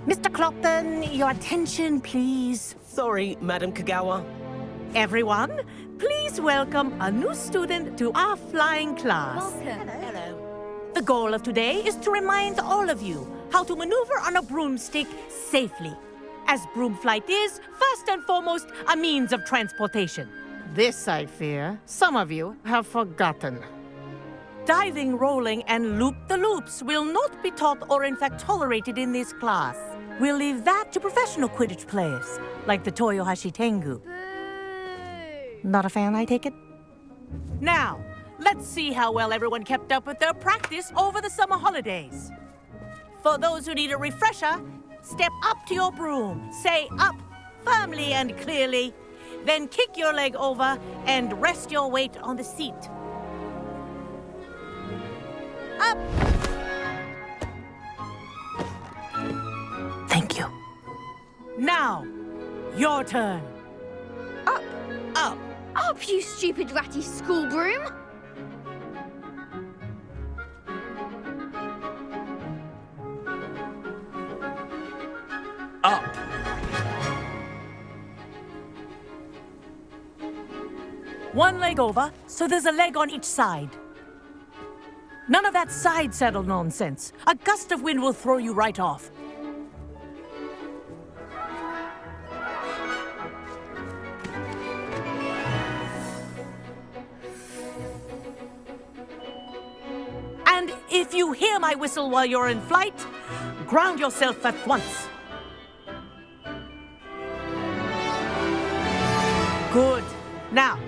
Mr. Clopton, your attention, please. Sorry, Madam Kagawa. Everyone, please welcome a new student to our flying class. Welcome. Hello. The goal of today is to remind all of you how to maneuver on a broomstick safely, as broom flight is, first and foremost, a means of transportation. This, I fear, some of you have forgotten. Diving, rolling, and loop-the-loops will not be taught or in fact tolerated in this class. We'll leave that to professional Quidditch players, like the Toyohashi Tengu. Not a fan, I take it? Now, let's see how well everyone kept up with their practice over the summer holidays. For those who need a refresher, step up to your broom, say up firmly and clearly, then kick your leg over and rest your weight on the seat. Up! Thank you. Now, your turn. Up, Up. up, you stupid ratty school broom! Up. One leg over, so there's a leg on each side. None of that side saddle nonsense. A gust of wind will throw you right off. And if you hear my whistle while you're in flight, ground yourself at once. Good. Now,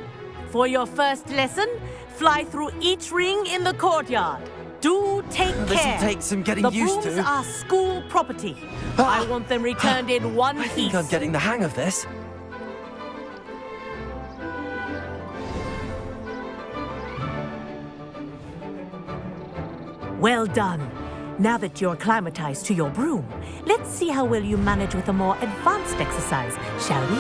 for your first lesson, fly through each ring in the courtyard. Do take care. This'll take some getting used The brooms to. are school property. I want them returned in one I piece. think I'm getting the hang of this. Well done. Now that you're acclimatized to your broom, let's see how well you manage with a more advanced exercise, shall we?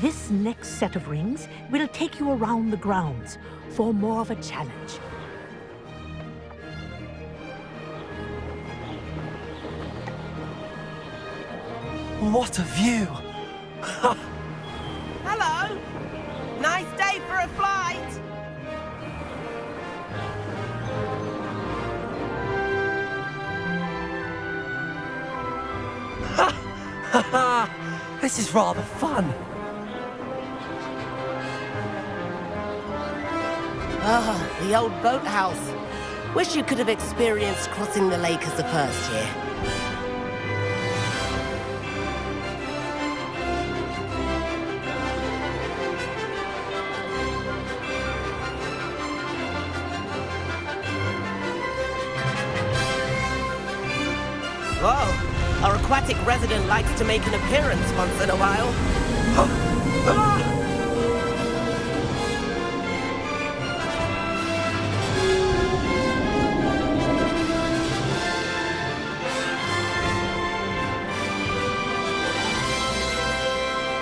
This next set of rings will take you around the grounds for more of a challenge. What a view! Hello. Nice day for a flight. This is rather fun. Ah, the old boathouse. Wish you could have experienced crossing the lake as a first year. Whoa, our aquatic resident likes to make an appearance once in a while.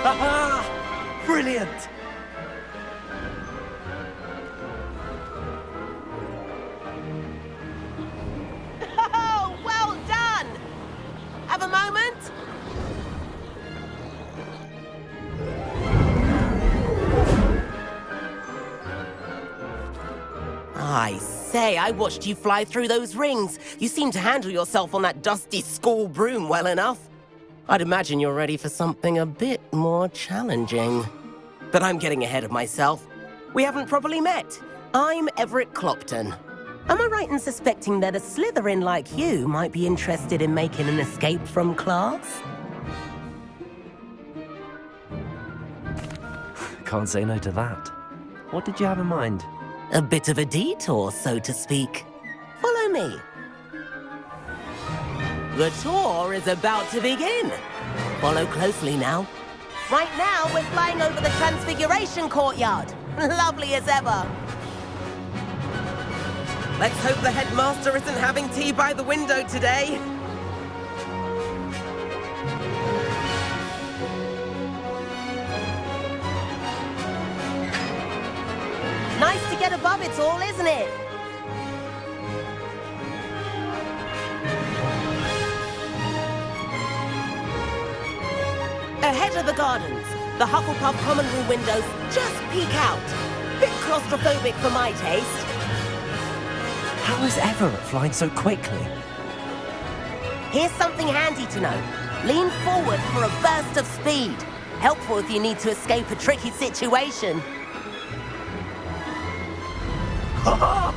Aha! Brilliant! Oh, well done! Have a moment? I say, I watched you fly through those rings. You seem to handle yourself on that dusty school broom well enough. I'd imagine you're ready for something a bit more challenging. But I'm getting ahead of myself. We haven't properly met. I'm Everett Clopton. Am I right in suspecting that a Slytherin like you might be interested in making an escape from class? Can't say no to that. What did you have in mind? A bit of a detour, so to speak. Follow me. The tour is about to begin. Follow closely now. Right now, we're flying over the Transfiguration Courtyard. Lovely as ever. Let's hope the headmaster isn't having tea by the window today. Nice to get above it all, isn't it? Ahead of the gardens, the Hufflepuff common room windows just peek out. Bit claustrophobic for my taste. How is Everett flying so quickly? Here's something handy to know. Lean forward for a burst of speed. Helpful if you need to escape a tricky situation. Ha!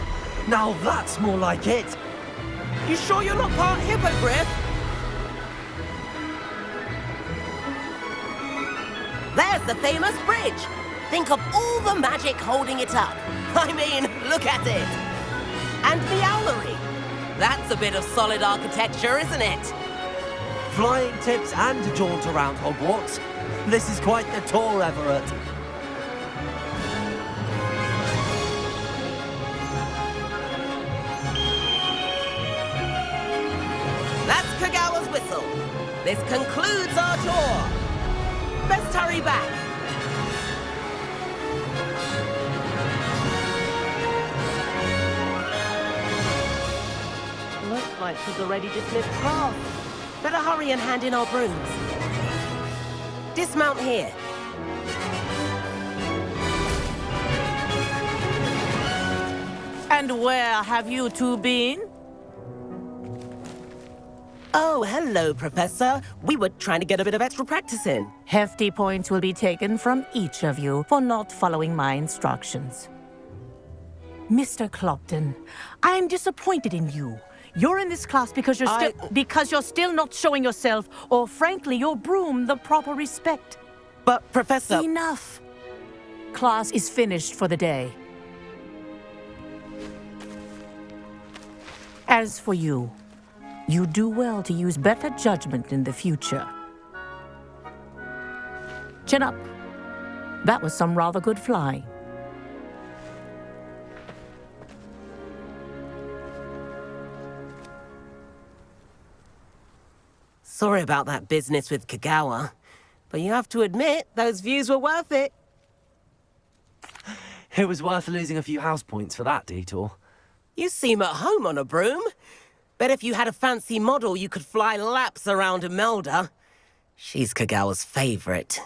Now that's more like it! You sure you're not part hippogriff? There's the famous bridge. Think of all the magic holding it up. I mean, look at it. And the owlery. That's a bit of solid architecture, isn't it? Flying tips and a jaunt around Hogwarts. This is quite the tour, Everett. That's Kagawa's whistle. This concludes our tour. Best hurry back. Looks like she's already dismissed class. Better hurry and hand in our brooms. Dismount here. And where have you two been? Oh, hello, Professor. We were trying to get a bit of extra practice in. Hefty points will be taken from each of you for not following my instructions. Mr. Clopton, I'm disappointed in you. You're in this class because you're still not showing yourself, or frankly, your broom the proper respect. But, Professor... Enough. Class is finished for the day. As for you, you do well to use better judgment in the future. Chin up. That was some rather good flying. Sorry about that business with Kagawa, but you have to admit, those views were worth it. It was worth losing a few house points for that detour. You seem at home on a broom. Bet if you had a fancy model, you could fly laps around Imelda. She's Kagawa's favorite.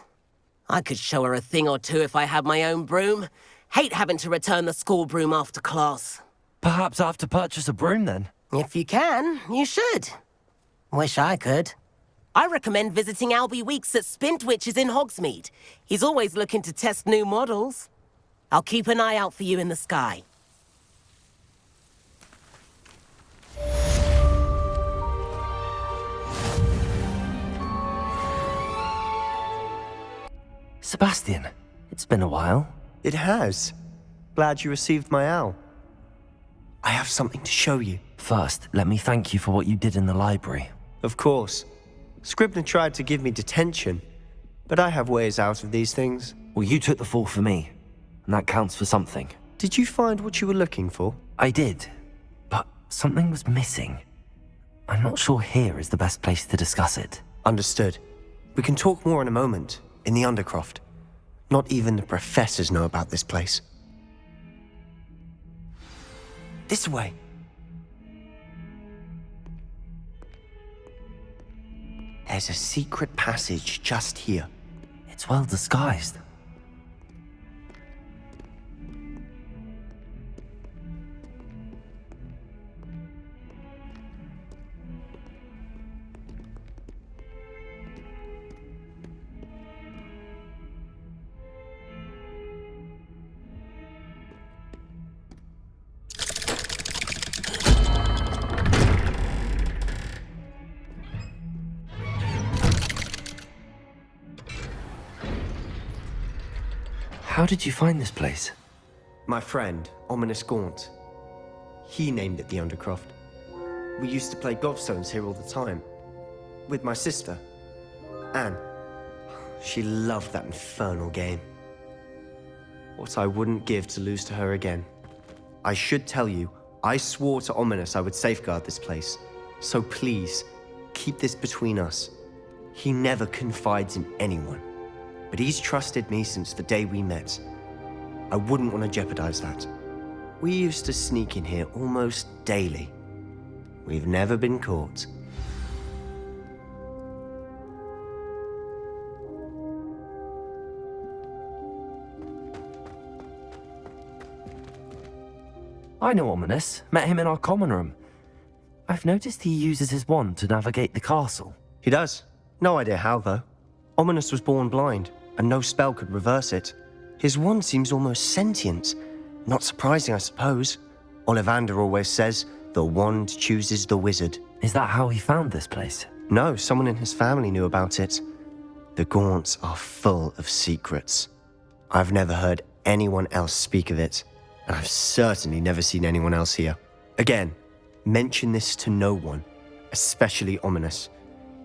I could show her a thing or two if I had my own broom. Hate having to return the school broom after class. Perhaps I have to purchase a broom then? If you can, you should. Wish I could. I recommend visiting Albie Weeks at Spintwitches in Hogsmeade. He's always looking to test new models. I'll keep an eye out for you in the sky. Sebastian, it's been a while. It has. Glad you received my owl. I have something to show you. First, let me thank you for what you did in the library. Of course. Scribner tried to give me detention, but I have ways out of these things. Well, you took the fall for me, and that counts for something. Did you find what you were looking for? I did, but something was missing. I'm not sure here is the best place to discuss it. Understood. We can talk more in a moment, in the Undercroft. Not even the professors know about this place. This way. There's a secret passage just here. It's well disguised. How did you find this place? My friend, Ominous Gaunt. He named it the Undercroft. We used to play gobstones here all the time. With my sister, Anne. She loved that infernal game. What I wouldn't give to lose to her again. I should tell you, I swore to Ominous I would safeguard this place. So please, keep this between us. He never confides in anyone. But he's trusted me since the day we met. I wouldn't want to jeopardize that. We used to sneak in here almost daily. We've never been caught. I know Ominous. Met him in our common room. I've noticed he uses his wand to navigate the castle. He does. No idea how, though. Ominous was born blind, and no spell could reverse it. His wand seems almost sentient. Not surprising, I suppose. Ollivander always says, the wand chooses the wizard. Is that how he found this place? No, someone in his family knew about it. The Gaunts are full of secrets. I've never heard anyone else speak of it, and I've certainly never seen anyone else here. Again, mention this to no one, especially Ominous.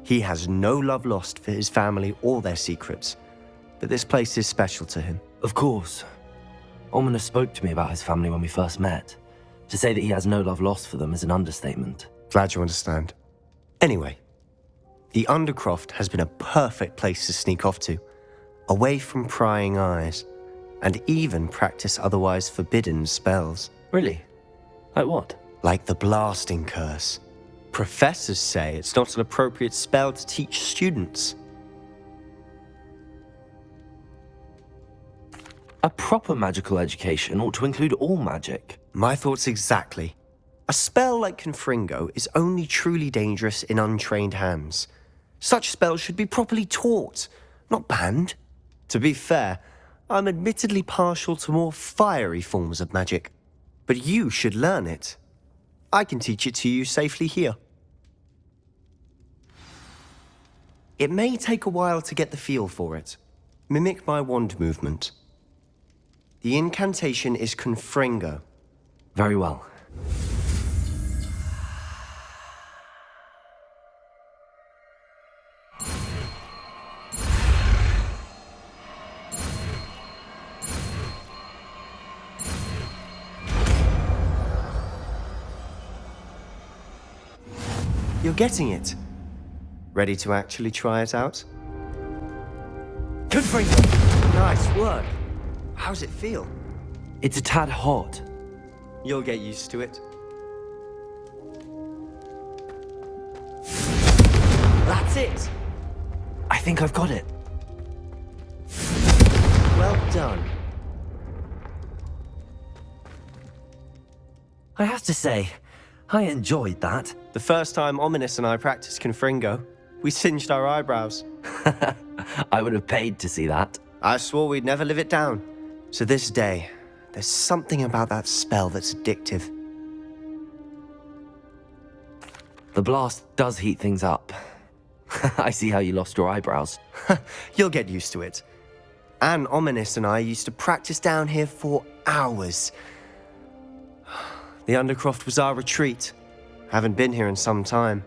He has no love lost for his family or their secrets, but this place is special to him. Of course. Ominous spoke to me about his family when we first met. To say that he has no love lost for them is an understatement. Glad you understand. Anyway, the Undercroft has been a perfect place to sneak off to, away from prying eyes, and even practice otherwise forbidden spells. Really? Like what? Like the blasting curse. Professors say it's not an appropriate spell to teach students. A proper magical education ought to include all magic. My thoughts exactly. A spell like Confringo is only truly dangerous in untrained hands. Such spells should be properly taught, not banned. To be fair, I'm admittedly partial to more fiery forms of magic, but you should learn it. I can teach it to you safely here. It may take a while to get the feel for it. Mimic my wand movement. The incantation is Confringo. Very well. You're getting it. Ready to actually try it out? Confringo! Nice work. How's it feel? It's a tad hot. You'll get used to it. That's it. I think I've got it. Well done. I have to say, I enjoyed that. The first time Ominous and I practiced Confringo, we singed our eyebrows. I would have paid to see that. I swore we'd never live it down. To this day, there's something about that spell that's addictive. The blast does heat things up. I see how you lost your eyebrows. You'll get used to it. Anne, Ominous and I used to practice down here for hours. The Undercroft was our retreat. Haven't been here in some time.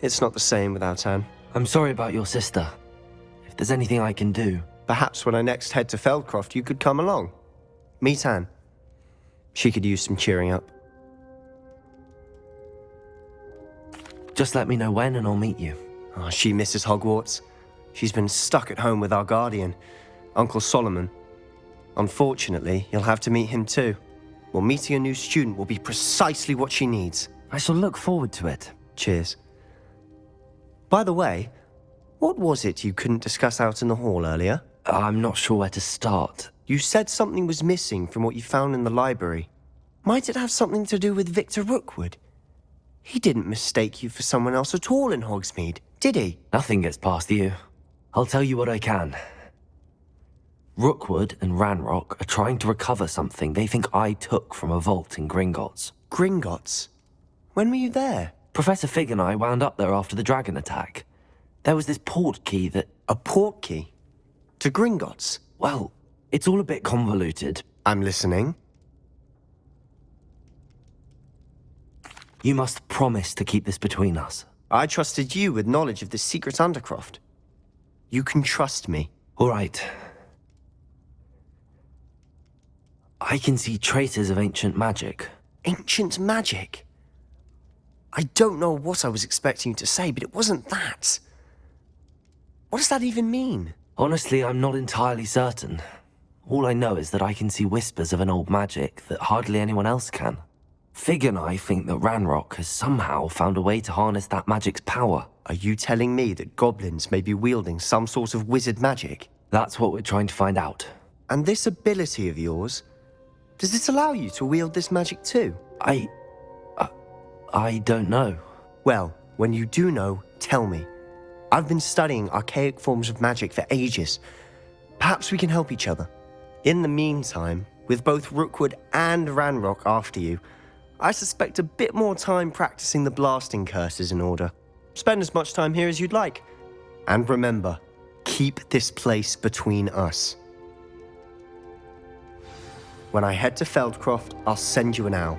It's not the same without Anne. I'm sorry about your sister. If there's anything I can do... Perhaps when I next head to Feldcroft, you could come along. Meet Anne. She could use some cheering up. Just let me know when and I'll meet you. Oh, she misses Hogwarts. She's been stuck at home with our guardian, Uncle Solomon. Unfortunately, you'll have to meet him too. Well, meeting a new student will be precisely what she needs. I shall look forward to it. Cheers. By the way, what was it you couldn't discuss out in the hall earlier? I'm not sure where to start. You said something was missing from what you found in the library. Might it have something to do with Victor Rookwood? He didn't mistake you for someone else at all in Hogsmeade, did he? Nothing gets past you. I'll tell you what I can. Rookwood and Ranrock are trying to recover something they think I took from a vault in Gringotts. Gringotts? When were you there? Professor Fig and I wound up there after the dragon attack. There was this port key that... A port key? To Gringotts? Well, it's all a bit convoluted. I'm listening. You must promise to keep this between us. I trusted you with knowledge of the secret Undercroft. You can trust me. All right. I can see traces of ancient magic. Ancient magic? I don't know what I was expecting you to say, but it wasn't that. What does that even mean? Honestly, I'm not entirely certain. All I know is that I can see whispers of an old magic that hardly anyone else can. Fig and I think that Ranrock has somehow found a way to harness that magic's power. Are you telling me that goblins may be wielding some sort of wizard magic? That's what we're trying to find out. And this ability of yours, does it allow you to wield this magic too? I don't know. Well, when you do know, tell me. I've been studying archaic forms of magic for ages. Perhaps we can help each other. In the meantime, with both Rookwood and Ranrock after you, I suspect a bit more time practicing the blasting curse is in order. Spend as much time here as you'd like. And remember, keep this place between us. When I head to Feldcroft, I'll send you an owl.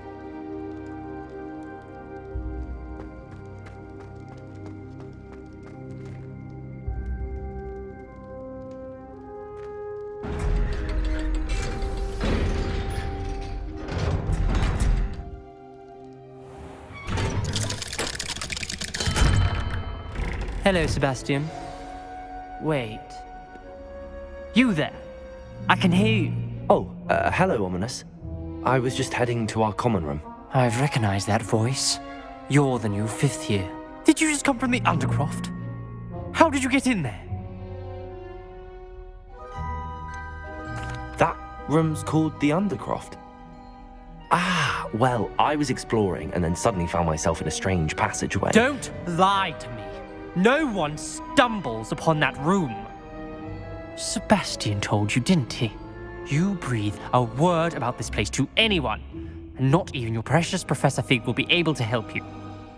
Hello, Sebastian. Wait. You there? I can hear you. Oh, hello, Ominous. I was just heading to our common room. I've recognized that voice. You're the new 5th year. Did you just come from the Undercroft? How did you get in there? That room's called the Undercroft. Ah, well, I was exploring and then suddenly found myself in a strange passageway. Don't lie to me. No one stumbles upon that room. Sebastian told you, didn't he? You breathe a word about this place to anyone, and not even your precious Professor Fig will be able to help you.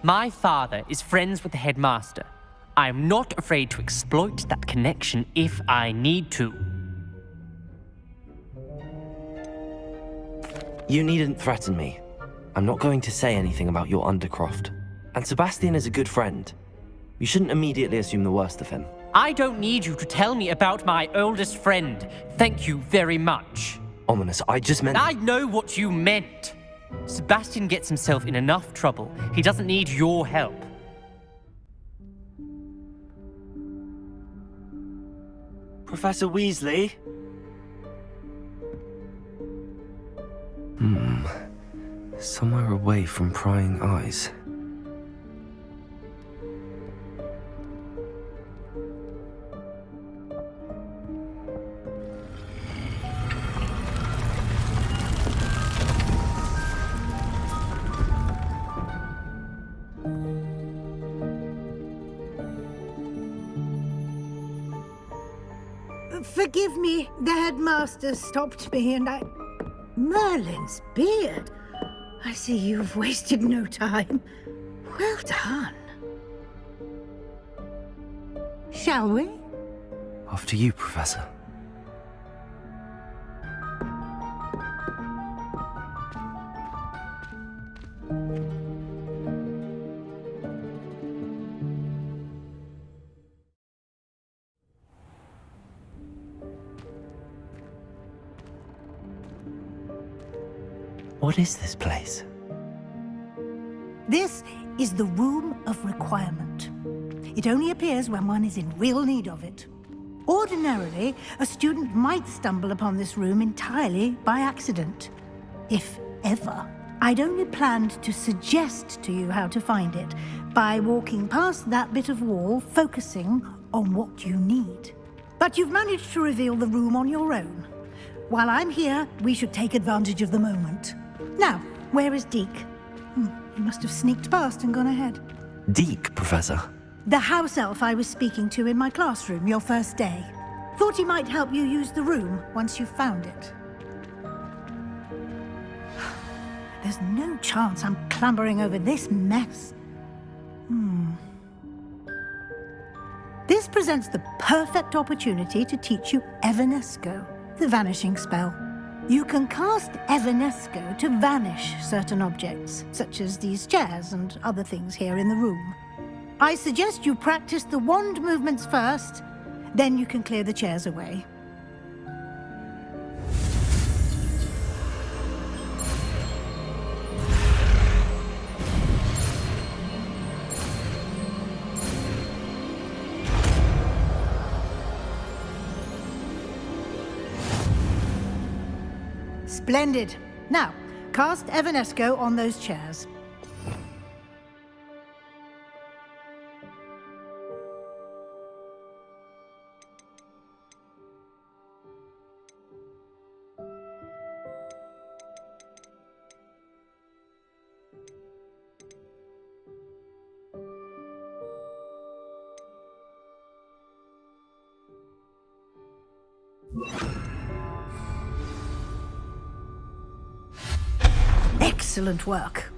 My father is friends with the headmaster. I am not afraid to exploit that connection if I need to. You needn't threaten me. I'm not going to say anything about your Undercroft. And Sebastian is a good friend. You shouldn't immediately assume the worst of him. I don't need you to tell me about my oldest friend. Thank you very much. Ominous, I just meant... I know what you meant. Sebastian gets himself in enough trouble. He doesn't need your help. Professor Weasley? Somewhere away from prying eyes. Forgive me, the headmaster stopped me and Merlin's beard. I see you've wasted no time. Well done. Shall we? After you, Professor. What is this place? This is the Room of Requirement. It only appears when one is in real need of it. Ordinarily, a student might stumble upon this room entirely by accident, if ever. I'd only planned to suggest to you how to find it by walking past that bit of wall, focusing on what you need. But you've managed to reveal the room on your own. While I'm here, we should take advantage of the moment. Now, where is Deke? He must have sneaked past and gone ahead. Deke, Professor. The house elf I was speaking to in my classroom your first day. Thought he might help you use the room once you found it. There's no chance I'm clambering over this mess. This presents the perfect opportunity to teach you Evanesco, the vanishing spell. You can cast Evanesco to vanish certain objects, such as these chairs and other things here in the room. I suggest you practice the wand movements first, then you can clear the chairs away. Splendid. Now, cast Evanesco on those chairs. Excellent work.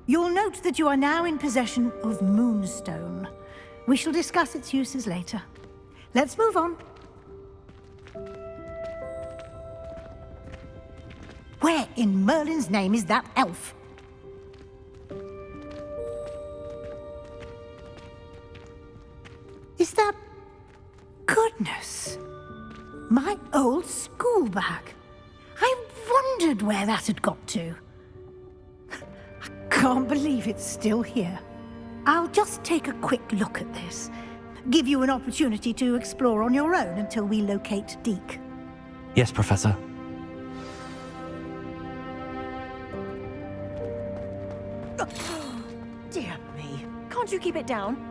You'll note that you are now in possession of Moonstone. We shall discuss its uses later. Let's move on. Where in Merlin's name is that elf? Is that... Goodness! My old school bag. I wondered where that had got to. I can't believe it's still here. I'll just take a quick look at this. Give you an opportunity to explore on your own until we locate Deke. Yes, Professor. Dear me. Can't you keep it down?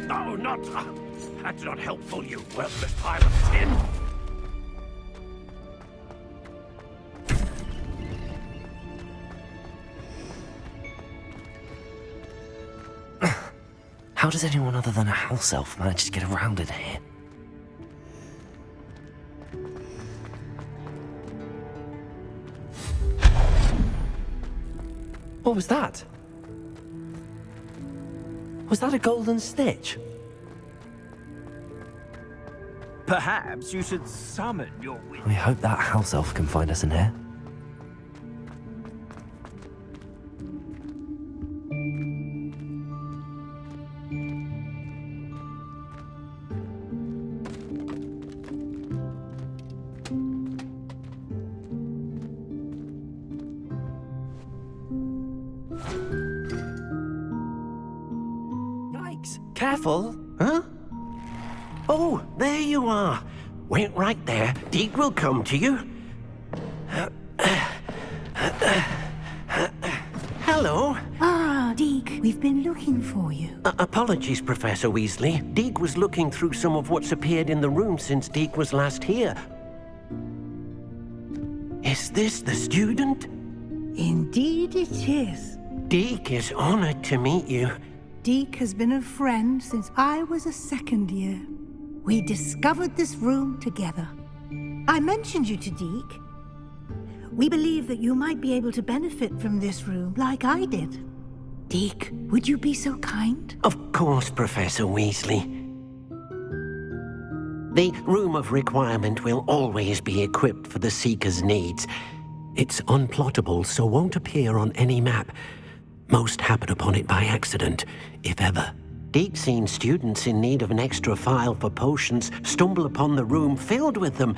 No, not... that's not helpful, you worthless pile of tin. How does anyone other than a house elf manage to get around in here? What was that? Was that a golden snitch? Perhaps you should summon your wind. We hope that house elf can find us in here. Careful. Huh? Oh, there you are. Wait right there. Deke will come to you. Hello. Ah, Deke, we've been looking for you. Apologies, Professor Weasley. Deke was looking through some of what's appeared in the room since Deke was last here. Is this the student? Indeed it is. Deke is honored to meet you. Deke has been a friend since I was a second year. We discovered this room together. I mentioned you to Deke. We believe that you might be able to benefit from this room like I did. Deke, would you be so kind? Of course, Professor Weasley. The Room of Requirement will always be equipped for the Seeker's needs. It's unplottable, so won't appear on any map. Most happen upon it by accident, if ever. Deke's seen students in need of an extra file for potions stumble upon the room filled with them.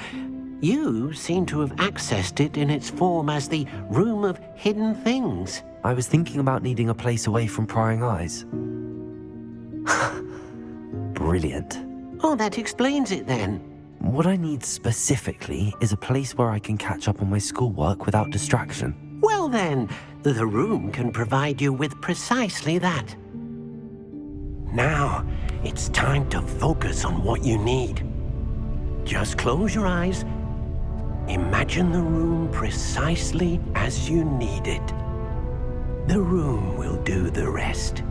You seem to have accessed it in its form as the Room of Hidden Things. I was thinking about needing a place away from prying eyes. Brilliant. Oh, that explains it then. What I need specifically is a place where I can catch up on my schoolwork without distraction. Well then, the room can provide you with precisely that. Now, it's time to focus on what you need. Just close your eyes. Imagine the room precisely as you need it. The room will do the rest.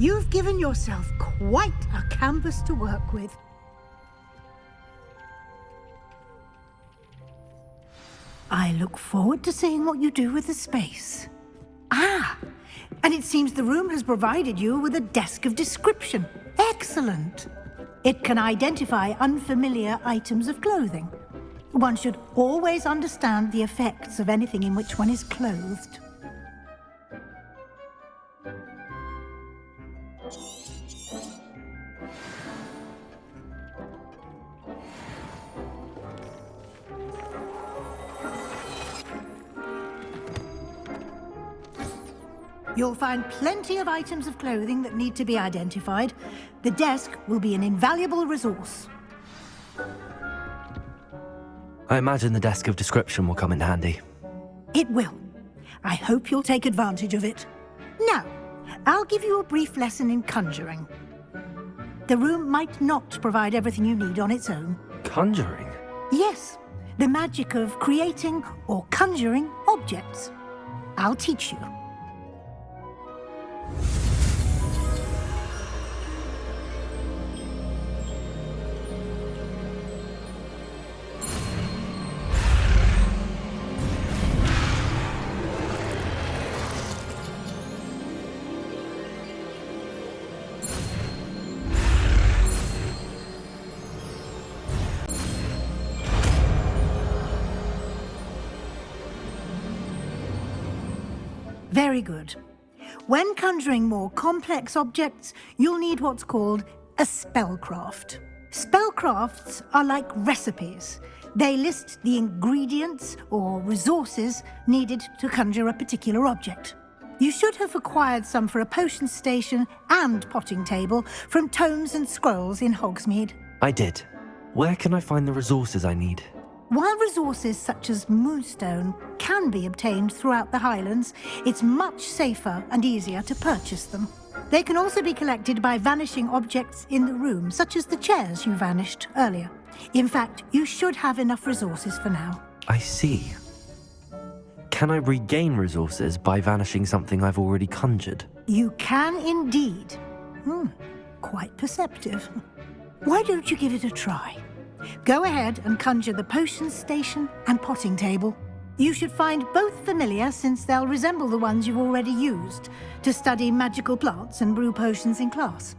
You've given yourself quite a canvas to work with. I look forward to seeing what you do with the space. Ah, and it seems the room has provided you with a desk of description. Excellent. It can identify unfamiliar items of clothing. One should always understand the effects of anything in which one is clothed. You'll find plenty of items of clothing that need to be identified. The desk will be an invaluable resource. I imagine the desk of description will come in handy. It will. I hope you'll take advantage of it. Now, I'll give you a brief lesson in conjuring. The room might not provide everything you need on its own. Conjuring? Yes, the magic of creating or conjuring objects. I'll teach you. Very good. When conjuring more complex objects, you'll need what's called a spellcraft. Spellcrafts are like recipes. They list the ingredients or resources needed to conjure a particular object. You should have acquired some for a potion station and potting table from tomes and scrolls in Hogsmeade. I did. Where can I find the resources I need? While resources such as moonstone can be obtained throughout the Highlands, it's much safer and easier to purchase them. They can also be collected by vanishing objects in the room, such as the chairs you vanished earlier. In fact, you should have enough resources for now. I see. Can I regain resources by vanishing something I've already conjured? You can indeed. Quite perceptive. Why don't you give it a try? Go ahead and conjure the potion station and potting table. You should find both familiar, since they'll resemble the ones you've already used to study magical plants and brew potions in class.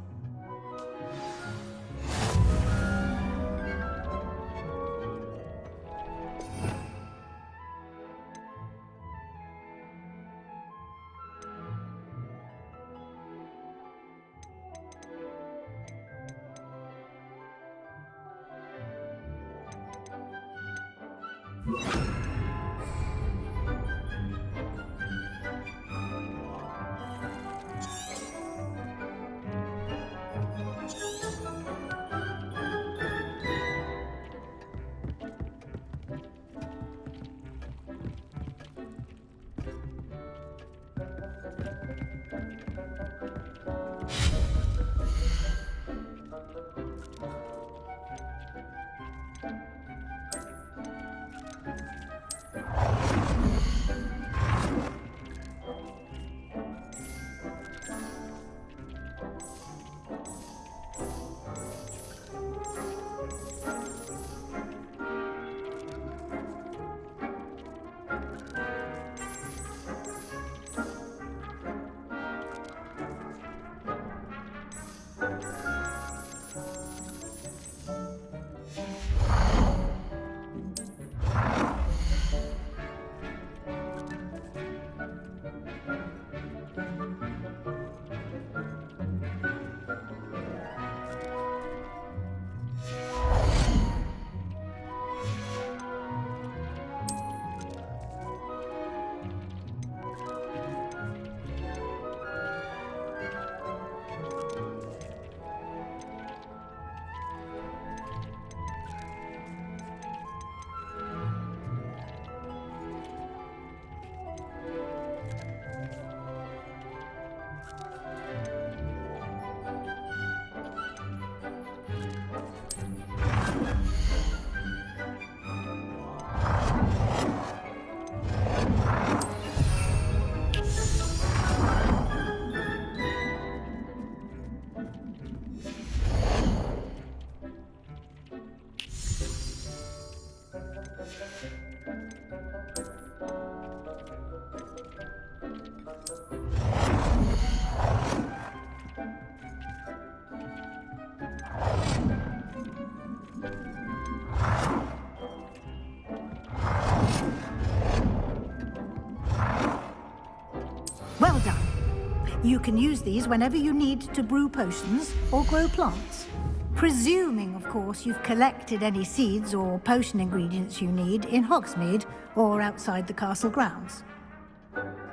You can use these whenever you need to brew potions or grow plants. Presuming, of course, you've collected any seeds or potion ingredients you need in Hogsmeade or outside the castle grounds.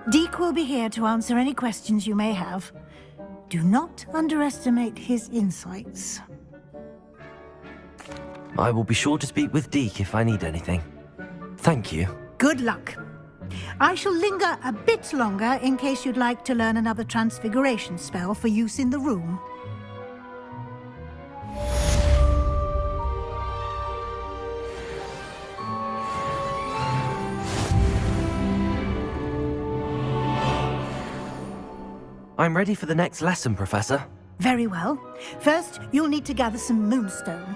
Deek will be here to answer any questions you may have. Do not underestimate his insights. I will be sure to speak with Deek if I need anything. Thank you. Good luck. I shall linger a bit longer in case you'd like to learn another transfiguration spell for use in the room. I'm ready for the next lesson, Professor. Very well. First, you'll need to gather some moonstone.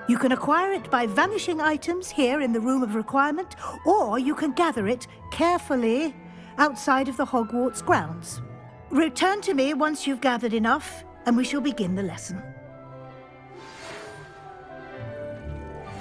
You can acquire it by vanishing items here in the Room of Requirement, or you can gather it carefully outside of the Hogwarts grounds. Return to me once you've gathered enough, and we shall begin the lesson.